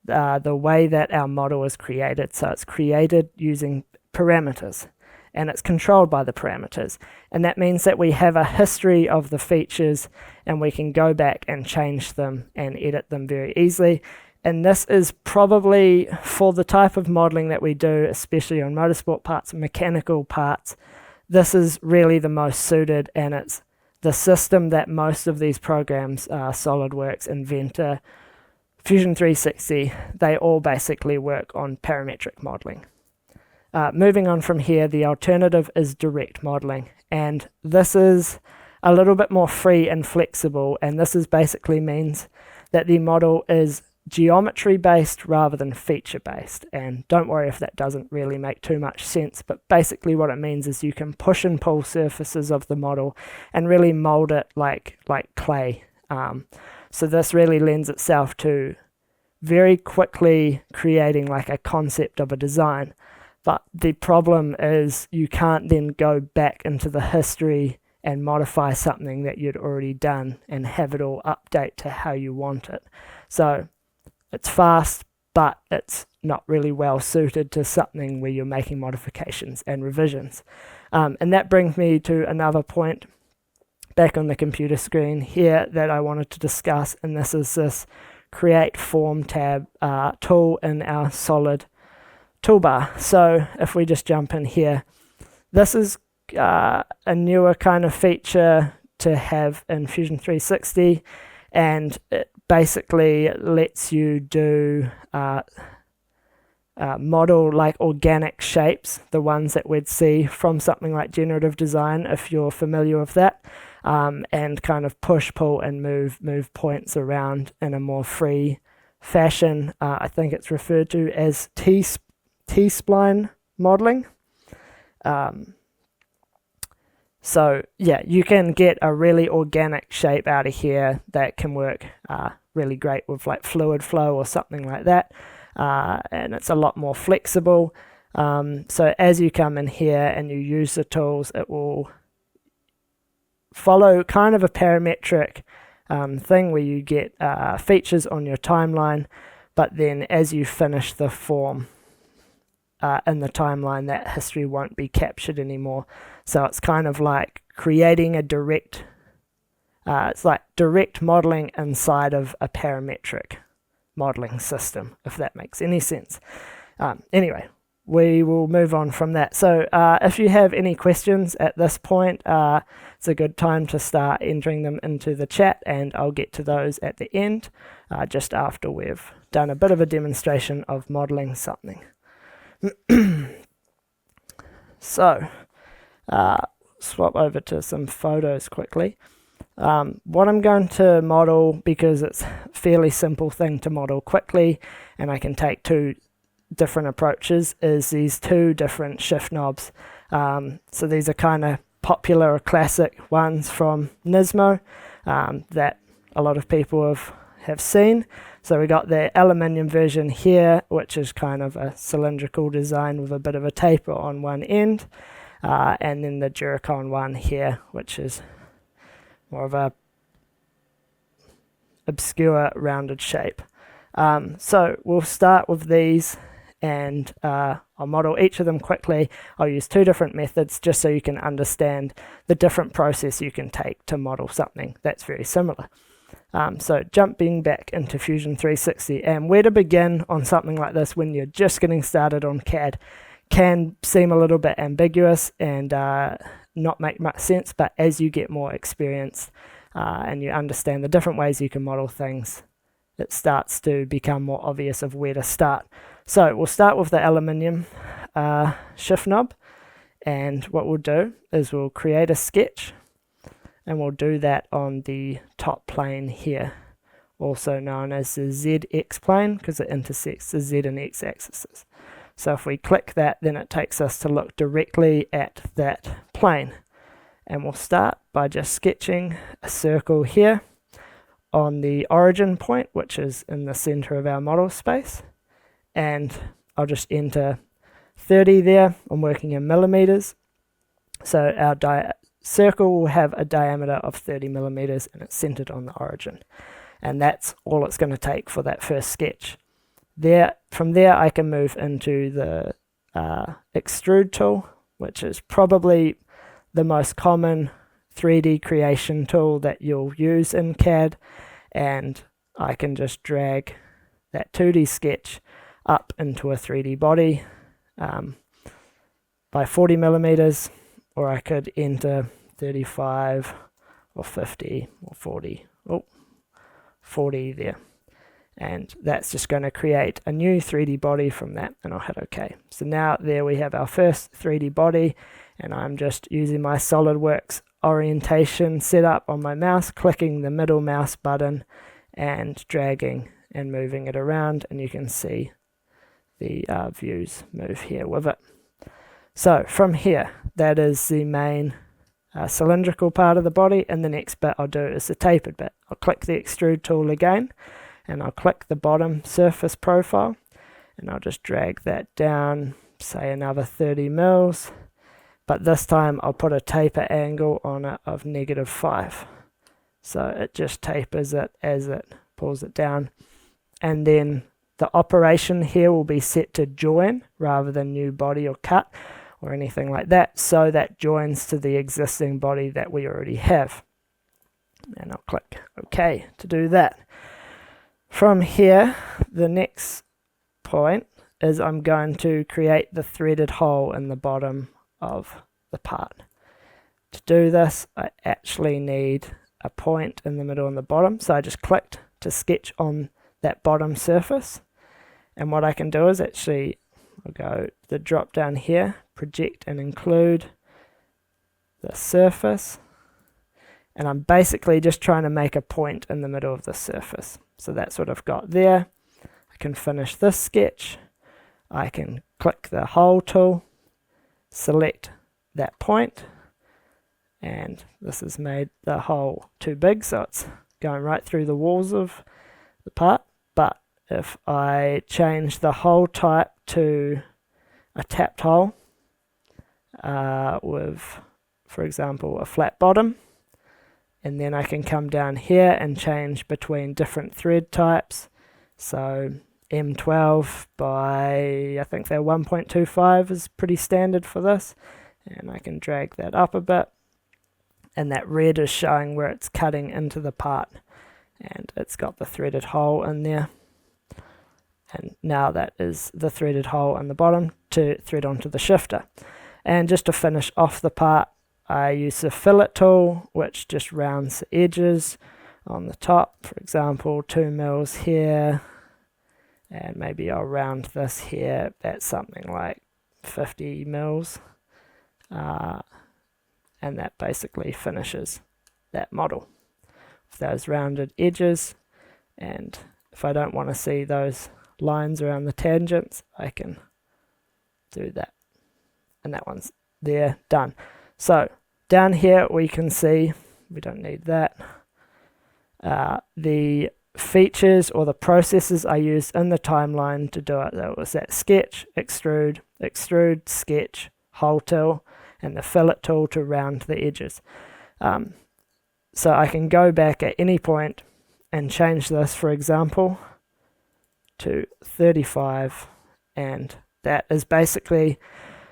the way that our model is created. So it's created using parameters, and it's controlled by the parameters. And that means that we have a history of the features, and we can go back and change them and edit them very easily. And this is probably, for the type of modeling that we do, especially on motorsport parts and mechanical parts, this is really the most suited, and it's the system that most of these programs, SolidWorks, Inventor, Fusion 360, they all basically work on parametric modeling. Moving on from here, the alternative is direct modeling, and this is a little bit more free and flexible, and this is basically means that the model is geometry based rather than feature based. And don't worry if that doesn't really make too much sense, but basically what it means is you can push and pull surfaces of the model and really mold it like clay. So this really lends itself to very quickly creating like a concept of a design. But the problem is you can't then go back into the history and modify something that you'd already done and have it all update to how you want it. So it's fast, but it's not really well suited to something where you're making modifications and revisions. And that brings me to another point back on the computer screen here that I wanted to discuss, and this is this Create Form tab tool in our solid toolbar. So if we just jump in here, this is a newer kind of feature to have in Fusion 360, and it basically lets you do model like organic shapes, the ones that we'd see from something like generative design if you're familiar with that, and kind of push, pull and move points around in a more free fashion. I think it's referred to as T-spline modeling. So yeah, you can get a really organic shape out of here that can work really great with like fluid flow or something like that, and it's a lot more flexible. So as you come in here and you use the tools, it will follow kind of a parametric thing where you get features on your timeline, but then as you finish the form in the timeline, that history won't be captured anymore. So it's kind of like creating a direct, it's like direct modeling inside of a parametric modeling system, if that makes any sense. Anyway, we will move on from that. So if you have any questions at this point, it's a good time to start entering them into the chat, and I'll get to those at the end, just after we've done a bit of a demonstration of modeling something. So swap over to some photos quickly. What I'm going to model, because it's a fairly simple thing to model quickly and I can take two different approaches, is these two different shift knobs. So these are kind of popular or classic ones from Nismo that a lot of people have seen. So we got the Aluminium version here, which is kind of a cylindrical design with a bit of a taper on one end, and then the Duracon one here, which is more of a obscure rounded shape. So we'll start with these, and I'll model each of them quickly. I'll use two different methods just so you can understand the different process you can take to model something that's very similar. So jumping back into Fusion 360, and where to begin on something like this when you're just getting started on CAD can seem a little bit ambiguous and not make much sense, but as you get more experience and you understand the different ways you can model things, it starts to become more obvious of where to start. So we'll start with the Aluminium shift knob, and what we'll do is we'll create a sketch, and we'll do that on the top plane here, also known as the ZX plane, because it intersects the Z and X axes. So if we click that, then it takes us to look directly at that plane. And we'll start by just sketching a circle here on the origin point, which is in the center of our model space. And I'll just enter 30 there. I'm working in millimeters. So our circle will have a diameter of 30 millimeters, and it's centered on the origin. And that's all it's going to take for that first sketch. From there, I can move into the extrude tool, which is probably the most common 3D creation tool that you'll use in CAD, and I can just drag that 2D sketch up into a 3D body by 40 millimeters, or I could enter 35 or 50 or 40, 40 there. And that's just going to create a new 3D body from that, and I'll hit OK. So now there we have our first 3D body, and I'm just using my SolidWorks orientation setup on my mouse, clicking the middle mouse button and dragging and moving it around, and you can see the views move here with it. So from here, that is the main cylindrical part of the body, and the next bit I'll do is the tapered bit. I'll click the extrude tool again, and I'll click the bottom surface profile, and I'll just drag that down, say another 30 mils, but this time I'll put a taper angle on it of -5. So it just tapers it as it pulls it down, and then the operation here will be set to join rather than new body or cut or anything like that, so that joins to the existing body that we already have. And I'll click OK to do that. From here, the next point is I'm going to create the threaded hole in the bottom of the part. To do this, I actually need a point in the middle and the bottom, so I just clicked to sketch on that bottom surface. And what I can do is actually, I'll go the drop down here, project and include the surface, and I'm basically just trying to make a point in the middle of the surface. So that's what I've got there. I can finish this sketch. I can click the hole tool, select that point, and this has made the hole too big, so it's going right through the walls of the part. But if I change the hole type to a tapped hole with, for example, a flat bottom, and then I can come down here and change between different thread types. So M12 by, I think they're 1.25 is pretty standard for this, and I can drag that up a bit, and that red is showing where it's cutting into the part, and it's got the threaded hole in there. And now that is the threaded hole in the bottom to thread onto the shifter. And just to finish off the part, I use the fillet tool, which just rounds the edges on the top. For example, 2 mils here, and maybe I'll round this here at something like 50 mils. And that basically finishes that model with those rounded edges. And if I don't want to see those lines around the tangents, I can do that. And that one's there, done. So down here we can see, we don't need that, the features or the processes I used in the timeline to do it. That was that sketch, extrude, sketch, hole tool, and the fillet tool to round the edges. So I can go back at any point and change this, for example, to 35, and that is basically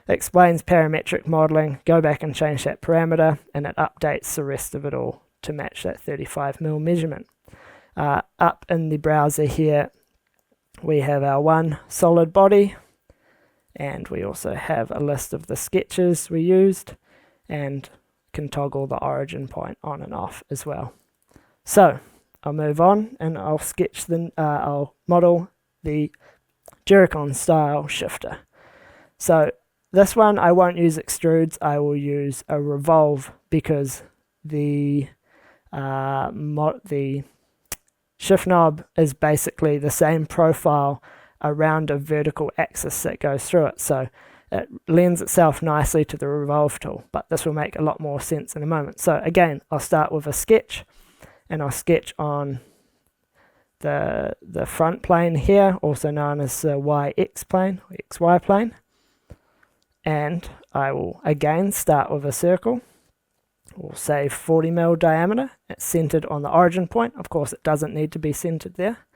explains parametric modeling. Go back and change that parameter, and it updates the rest of it all to match that 35mm measurement. Up in the browser here, we have our one solid body, and we also have a list of the sketches we used, and can toggle the origin point on and off as well. So I'll move on, and I'll sketch I'll model the Duracon style shifter. So this one I won't use extrudes, I will use a revolve, because the shift knob is basically the same profile around a vertical axis that goes through it, so it lends itself nicely to the revolve tool, but this will make a lot more sense in a moment. So again, I'll start with a sketch, and I'll sketch on the front plane here, also known as the YX plane, or XY plane. And I will again start with a circle. We'll say 40mm diameter. It's centered on the origin point. Of course, it doesn't need to be centered there.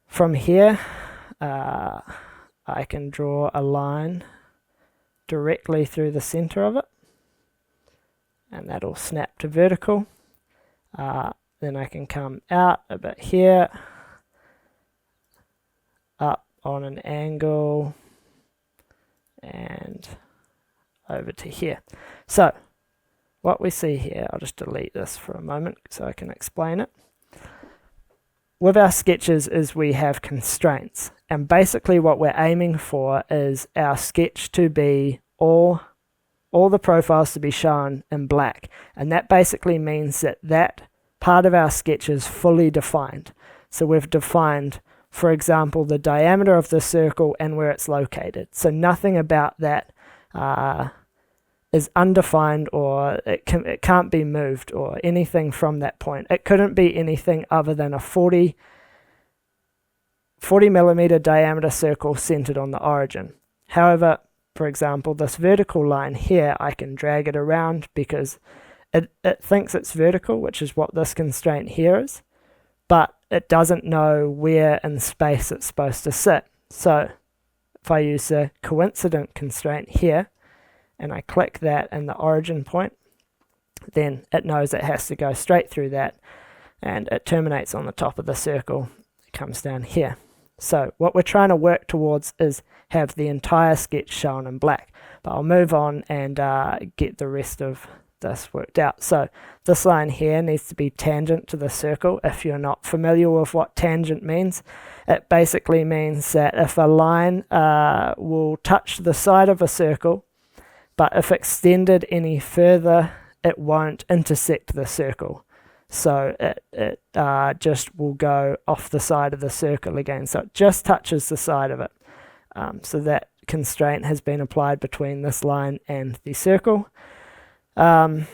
From here, I can draw a line directly through the center of it, and that'll snap to vertical. Then I can come out a bit here, up on an angle, and over to here. So what we see here, I'll just delete this for a moment so I can explain it. With our sketches is we have constraints, and basically what we're aiming for is our sketch to be all the profiles to be shown in black, and that basically means that that part of our sketch is fully defined. So we've defined, for example, the diameter of the circle and where it's located. So nothing about that is undefined, or it can't be moved, or anything from that point. It couldn't be anything other than a 40mm diameter circle centered on the origin. However, for example, this vertical line here, I can drag it around because it thinks it's vertical, which is what this constraint here is, but it doesn't know where in space it's supposed to sit. So if I use the coincident constraint here, and I click that in the origin point, then it knows it has to go straight through that, and it terminates on the top of the circle. It comes down here. So what we're trying to work towards is have the entire sketch shown in black. But I'll move on and get the rest of this worked out. So this line here needs to be tangent to the circle. If you're not familiar with what tangent means, it basically means that if a line will touch the side of a circle, but if extended any further, it won't intersect the circle. So it just will go off the side of the circle again. So it just touches the side of it. So that constraint has been applied between this line and the circle. And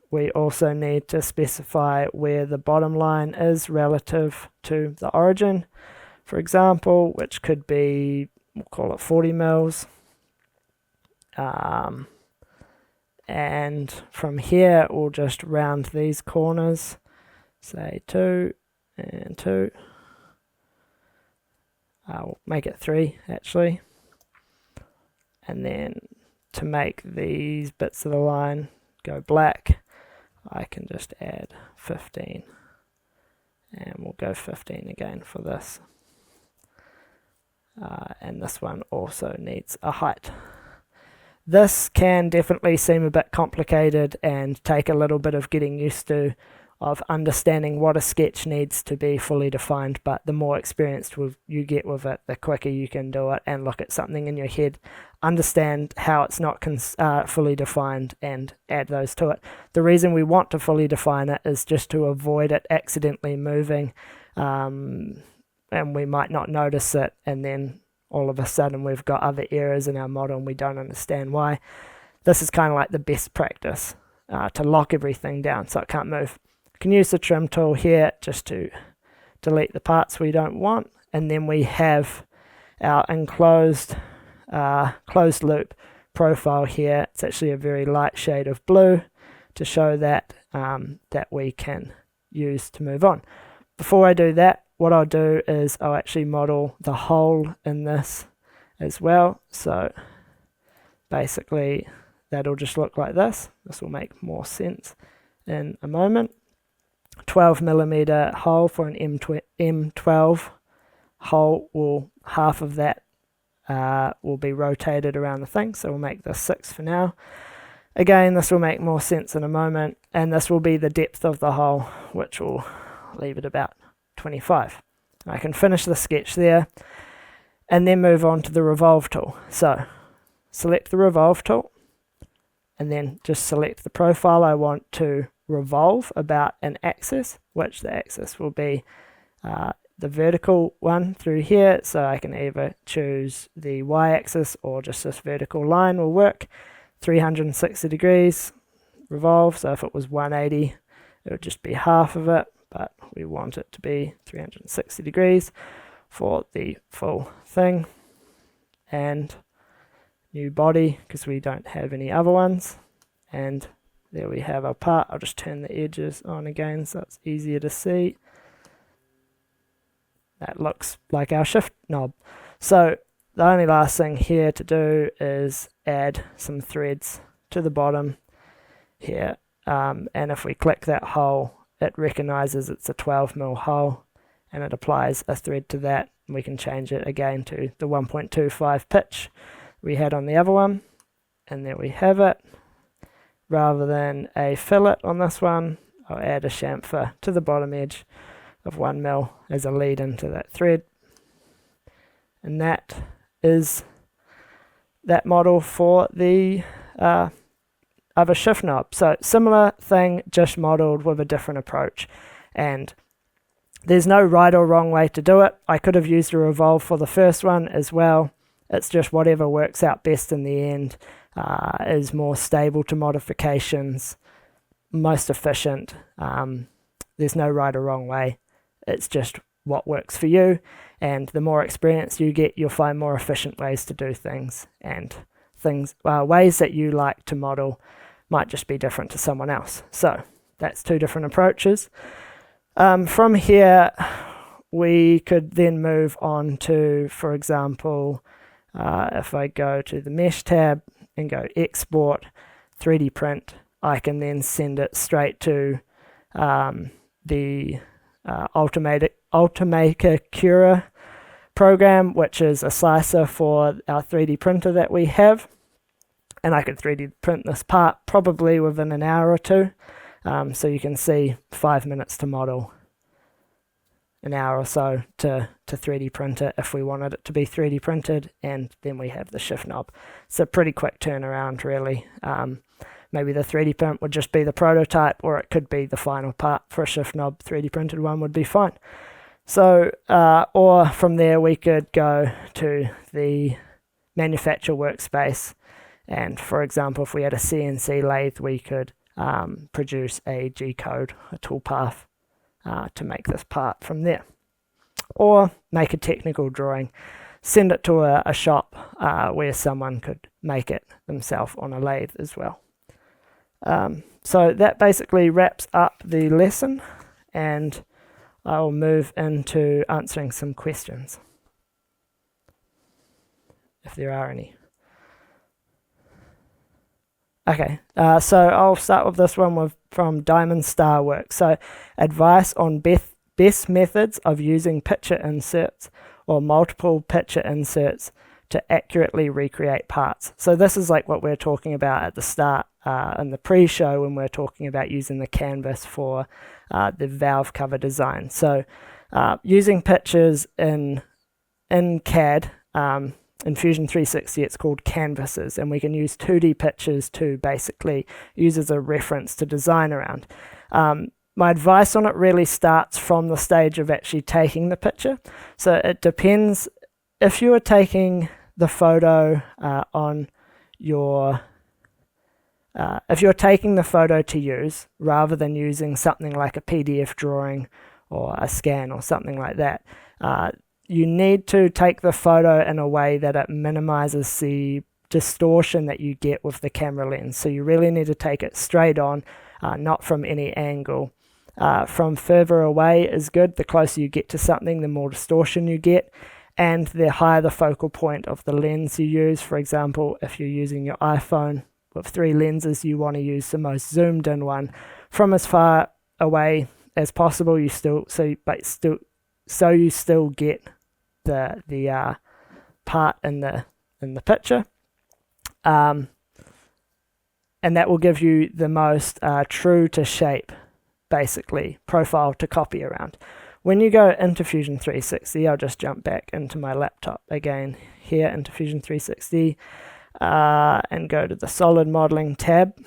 we also need to specify where the bottom line is relative to the origin, for example, which could be, we'll call it 40 mils. And from here, we'll just round these corners, say 2 and 2. We'll make it 3 actually. And then to make these bits of the line go black, I can just add 15. And we'll go 15 again for this. And this one also needs a height. This can definitely seem a bit complicated and take a little bit of getting used to, of understanding what a sketch needs to be fully defined, but the more experienced you get with it, the quicker you can do it and look at something in your head, understand how it's not fully defined, and add those to it. The reason we want to fully define it is just to avoid it accidentally moving, and we might not notice it, and then all of a sudden we've got other errors in our model and we don't understand why. This is kind of like the best practice to lock everything down so it can't move. You can use the trim tool here just to delete the parts we don't want, and then we have our enclosed closed loop profile here. It's actually a very light shade of blue to show that that we can use to move on. Before I do that, what I'll do is I'll actually model the hole in this as well. So basically that'll just look like this. This will make more sense in a moment. 12mm hole for an M12 hole, will half of that will be rotated around the thing, so we'll make this 6 for now. Again, this will make more sense in a moment, and this will be the depth of the hole, which will leave it about 25. I can finish the sketch there and then move on to the revolve tool. So select the revolve tool and then just select the profile I want to revolve about an axis, which the axis will be the vertical one through here. So I can either choose the y-axis or just this vertical line will work. 360 degrees revolve, so if it was 180 it would just be half of it, but we want it to be 360 degrees for the full thing. And new body, because we don't have any other ones, and there we have our part. I'll just turn the edges on again so it's easier to see. That looks like our shift knob. So the only last thing here to do is add some threads to the bottom here, and if we click that hole, it recognizes it's a 12mm hole and it applies a thread to that, and we can change it again to the 1.25 pitch we had on the other one, and there we have it. Rather than a fillet on this one, I'll add a chamfer to the bottom edge of 1mm as a lead into that thread, and that is that model for the other shift knob. So similar thing, just modeled with a different approach, and there's no right or wrong way to do it. I could have used a revolve for the first one as well. It's just whatever works out best in the end, is more stable to modifications, most efficient. There's no right or wrong way. It's just what works for you, and the more experience you get, you'll find more efficient ways to do things, and ways that you like to model might just be different to someone else. So that's two different approaches. From here, we could then move on to, for example, if I go to the Mesh tab and go Export, 3D Print, I can then send it straight to the Ultimaker Cura program, which is a slicer for our 3D printer that we have. And I could 3D print this part probably within an hour or two. So you can see 5 minutes to model, an hour or so to 3D print it if we wanted it to be 3D printed, and then we have the shift knob. It's a pretty quick turnaround, really. Maybe the 3D print would just be the prototype, or it could be the final part for a shift knob. 3D printed one would be fine. So, or from there we could go to the manufacture workspace, and for example, if we had a CNC lathe, we could produce a G-code, a toolpath, to make this part from there. Or make a technical drawing, send it to a shop where someone could make it themselves on a lathe as well. So that basically wraps up the lesson, and I'll move into answering some questions, if there are any. Okay, so I'll start with this one from Diamond Star Works. So, advice on best methods of using picture inserts or multiple picture inserts to accurately recreate parts. So this is like what we're talking about at the start in the pre-show when we're talking about using the canvas for the valve cover design. So using pictures in CAD, in Fusion 360, it's called canvases, and we can use 2D pictures to basically use as a reference to design around. My advice on it really starts from the stage of actually taking the picture. So it depends. If you are taking the photo on your, if you're taking the photo to use, rather than using something like a PDF drawing or a scan or something like that, you need to take the photo in a way that it minimizes the distortion that you get with the camera lens. So you really need to take it straight on, not from any angle. From further away is good. The closer you get to something, the more distortion you get, and the higher the focal point of the lens you use. For example, if you're using your iPhone with 3 lenses, you want to use the most zoomed in one from as far away as possible. You still get the part in the picture, and that will give you the most true to shape, basically, profile to copy around. When you go into Fusion 360, I'll just jump back into my laptop again here into Fusion 360 and go to the solid modeling tab.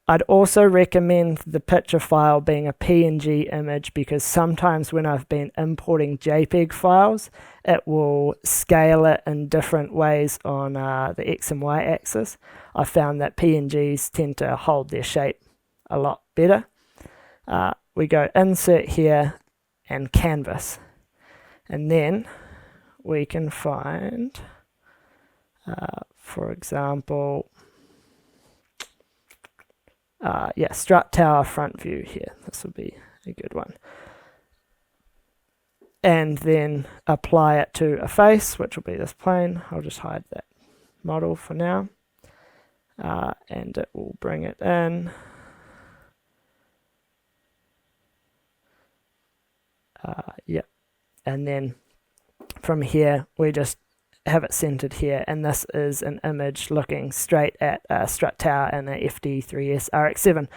I'd also recommend the picture file being a PNG image, because sometimes when I've been importing JPEG files, it will scale it in different ways on the X and Y axis. I found that PNGs tend to hold their shape a lot better. We go insert here and canvas, and then we can find, for example, strut tower front view here. This would be a good one. And then apply it to a face, which will be this plane. I'll just hide that model for now. And it will bring it in. And then from here, we just have it centered here, and this is an image looking straight at a strut tower in a FD3S RX7.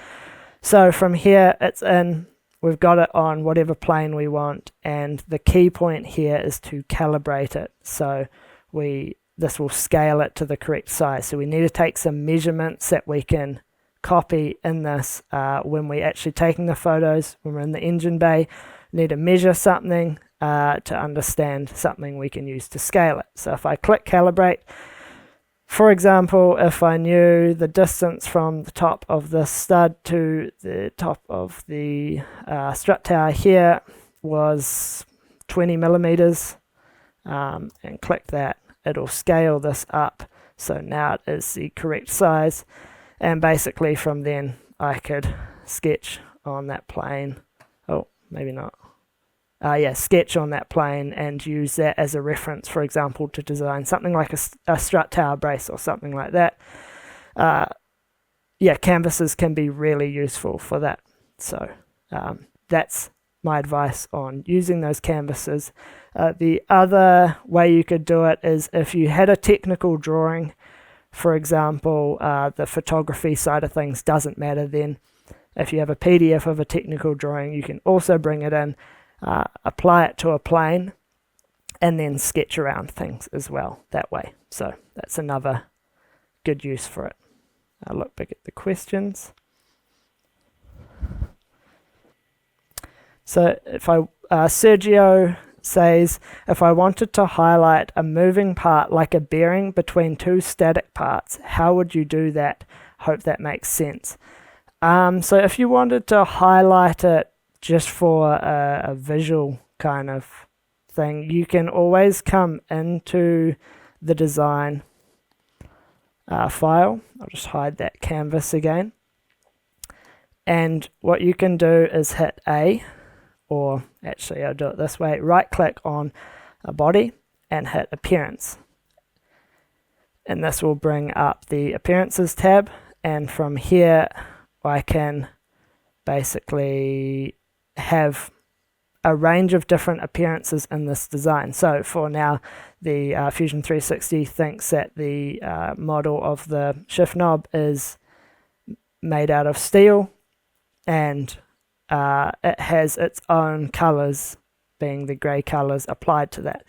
So from here, it's in, we've got it on whatever plane we want, and the key point here is to calibrate it. So this will scale it to the correct size. So we need to take some measurements that we can copy in this when we're actually taking the photos, when we're in the engine bay. Need to measure something to understand something we can use to scale it. So if I click calibrate, for example, if I knew the distance from the top of the stud to the top of the strut tower here was 20 millimeters, and click that, it'll scale this up. So now it is the correct size, and basically from then I could sketch on that plane. Oh, maybe not. Sketch on that plane and use that as a reference, for example, to design something like a strut tower brace or something like that. Canvases can be really useful for that. So that's my advice on using those canvases. The other way you could do it is if you had a technical drawing, for example, the photography side of things doesn't matter then. If you have a PDF of a technical drawing, you can also bring it in, apply it to a plane, and then sketch around things as well that way. So that's another good use for it. I'll look back at the questions. So if Sergio says, if I wanted to highlight a moving part like a bearing between two static parts, how would you do that? Hope that makes sense. So if you wanted to highlight it just for a visual kind of thing, you can always come into the design file. I'll just hide that canvas again. And what you can do is hit A, or actually I'll do it this way, right click on a body and hit appearance. And this will bring up the appearances tab, and from here I can basically have a range of different appearances in this design. So for now, the Fusion 360 thinks that the model of the shift knob is made out of steel, and it has its own colors, being the grey colors applied to that.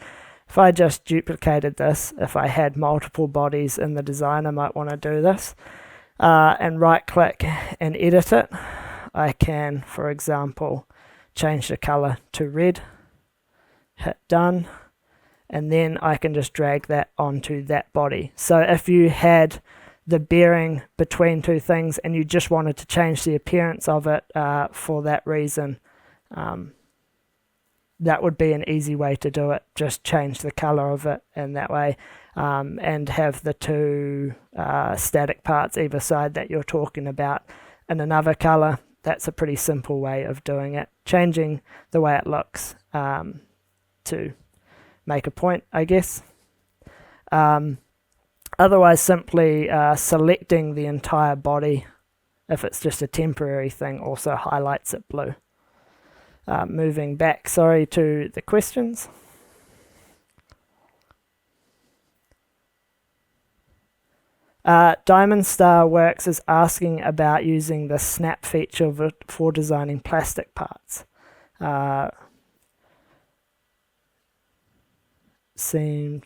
If I just duplicated this, if I had multiple bodies in the design, I might want to do this and right click and edit it. I can, for example, change the color to red, hit done, and then I can just drag that onto that body. So if you had the bearing between two things and you just wanted to change the appearance of it for that reason, that would be an easy way to do it. Just change the color of it in that way, and have the two static parts either side that you're talking about in another color. That's a pretty simple way of doing it, changing the way it looks to make a point, I guess. Otherwise, simply selecting the entire body, if it's just a temporary thing, also highlights it blue. Moving back, to the questions. Diamond Star Works is asking about using the snap feature for designing plastic parts. Seems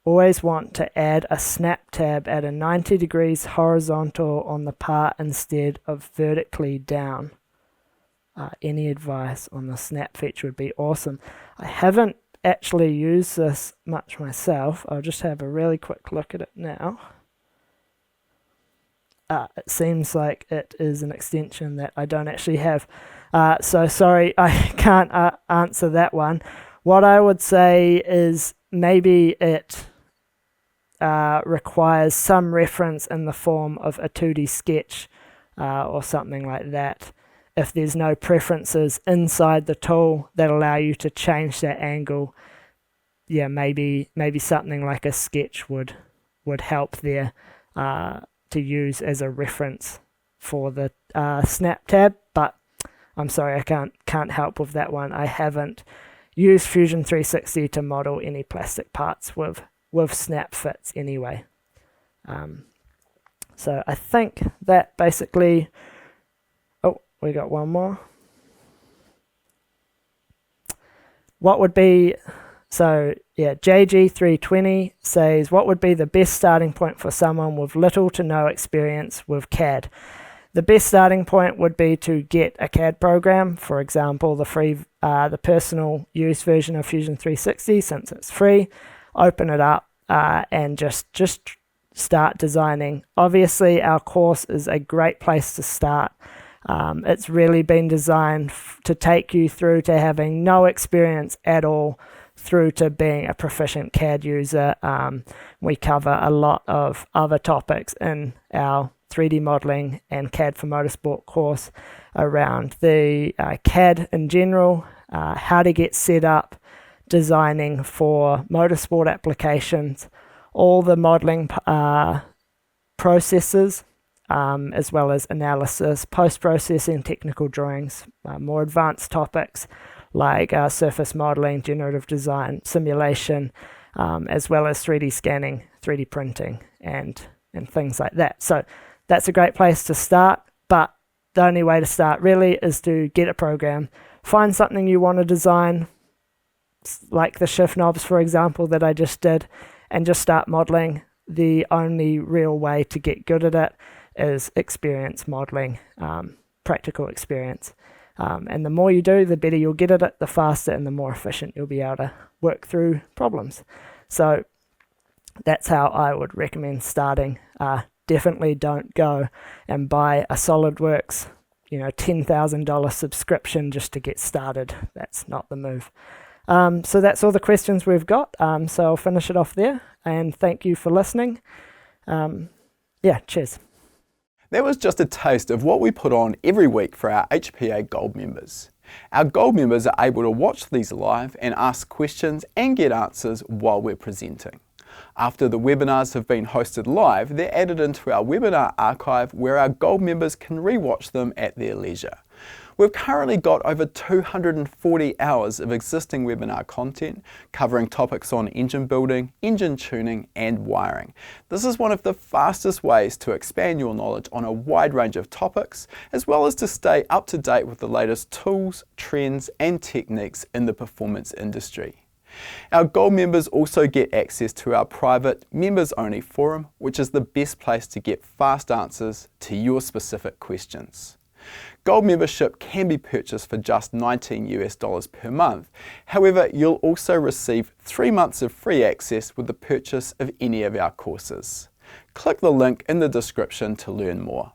always want to add a snap tab at a 90 degrees horizontal on the part instead of vertically down. Any advice on the snap feature would be awesome. I haven't actually used this much myself. I'll just have a really quick look at it now. It seems like it is an extension that I don't actually have. So sorry, I can't answer that one. What I would say is maybe it requires some reference in the form of a 2D sketch or something like that. If there's no preferences inside the tool that allow you to change that angle, maybe something like a sketch would help there to use as a reference for the snap tab. But I'm sorry, I can't help with that one. I haven't used Fusion 360 to model any plastic parts with snap fits anyway. So I think that basically. We got one more. What would be, JG320 says, what would be the best starting point for someone with little to no experience with CAD? The best starting point would be to get a CAD program, for example, the personal use version of Fusion 360, since it's free. Open it up and just start designing. Obviously, our course is a great place to start. It's really been designed to take you through to having no experience at all through to being a proficient CAD user. We cover a lot of other topics in our 3D modeling and CAD for Motorsport course around the CAD in general, how to get set up, designing for motorsport applications, all the modeling processes, as well as analysis, post-processing, technical drawings, more advanced topics like surface modeling, generative design, simulation, as well as 3D scanning, 3D printing, and things like that. So that's a great place to start, but the only way to start really is to get a program, find something you want to design, like the shift knobs, for example, that I just did, and just start modeling. The only real way to get good at it is experience modeling, practical experience. And the more you do, the better you'll get at it, the faster and the more efficient you'll be able to work through problems. So that's how I would recommend starting. Definitely don't go and buy a SolidWorks, $10,000 subscription just to get started. That's not the move. So that's all the questions we've got. So I'll finish it off there, and thank you for listening. Cheers. That was just a taste of what we put on every week for our HPA Gold members. Our Gold members are able to watch these live and ask questions and get answers while we're presenting. After the webinars have been hosted live, they're added into our webinar archive where our Gold members can rewatch them at their leisure. We've currently got over 240 hours of existing webinar content covering topics on engine building, engine tuning and wiring. This is one of the fastest ways to expand your knowledge on a wide range of topics, as well as to stay up to date with the latest tools, trends and techniques in the performance industry. Our Gold members also get access to our private members-only forum, which is the best place to get fast answers to your specific questions. Gold membership can be purchased for just $19 per month. However, you'll also receive 3 months of free access with the purchase of any of our courses. Click the link in the description to learn more.